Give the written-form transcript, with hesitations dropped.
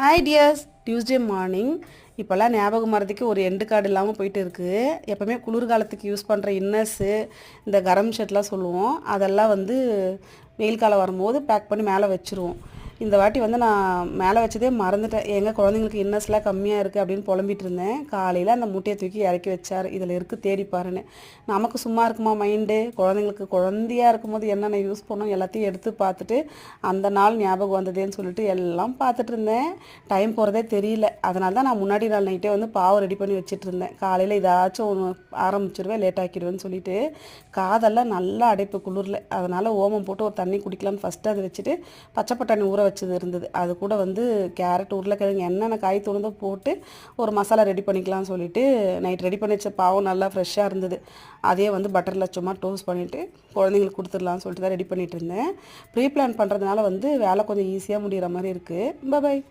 Hi tears, Tuesday morning. இப்போல்லாம் ஞாபகம் மறதிக்கு ஒரு எண்டு கார்டு இல்லாமல் போயிட்டு இருக்குது. எப்போவுமே குளிர்காலத்துக்கு யூஸ் பண்ணுற இன்னர்ஸு, இந்த கரம் ஷர்ட்லாம் சொல்லுவோம், அதெல்லாம் வெயில் காலம் வரும்போது பேக் பண்ணி மேலே வச்சுருவோம். இந்த வாட்டி நான் மேலே வச்சதே மறந்துட்டேன். எங்கள் குழந்தைங்களுக்கு இன்னர்ஸ்லாம் கம்மியாக இருக்குது அப்படின்னு புலம்பிட்டு இருந்தேன். காலையில் அந்த மூட்டையை தூக்கி இறக்கி வச்சார். இதில் இருக்குது தேடி பாருன்னு. நமக்கு சும்மா இருக்குமா மைண்டு? குழந்தைங்களுக்கு குழந்தையாக இருக்கும்போது என்னென்ன யூஸ் பண்ணோம் எல்லாத்தையும் எடுத்து பார்த்துட்டு அந்த நாள் ஞாபகம் வந்ததேன்னு சொல்லிட்டு எல்லாம் பார்த்துட்டு இருந்தேன். டைம் போகிறதே தெரியல. அதனால தான் நான் முன்னாடி நாள் நைட்டே பாவை ரெடி பண்ணி வச்சுட்டு இருந்தேன். காலையில் ஏதாச்சும் ஒன்று ஆரம்பிச்சிருவேன், லேட் ஆக்கிடுவேன்னு சொல்லிட்டு. காதெல்லாம் நல்லா அடைப்பு குளிரில். அதனால் ஓமம் போட்டு ஒரு தண்ணி குடிக்கலான்னு ஃபஸ்ட்டு அதை வச்சுட்டு பச்சை பட்டாணி ஊற வச்சது இருந்தது. அது கூட கேரட், உருளைக்கிழங்கு என்னென்ன காய் தோணுதோ போட்டு ஒரு மசாலா ரெடி பண்ணிக்கலாம்னு சொல்லிட்டு நைட் ரெடி பண்ணி வச்ச பாவம் நல்லா ஃப்ரெஷ்ஷாக இருந்தது. அதே பட்டரில் சும்மா டோஸ்ட் பண்ணிவிட்டு குழந்தைங்களுக்கு கொடுத்துடலான்னு சொல்லிட்டு தான் ரெடி பண்ணிகிட்டு இருந்தேன். ப்ரீ பிளான் பண்ணுறதுனால வேலை கொஞ்சம் ஈஸியாக முடிகிற மாதிரி இருக்குது. பாய்.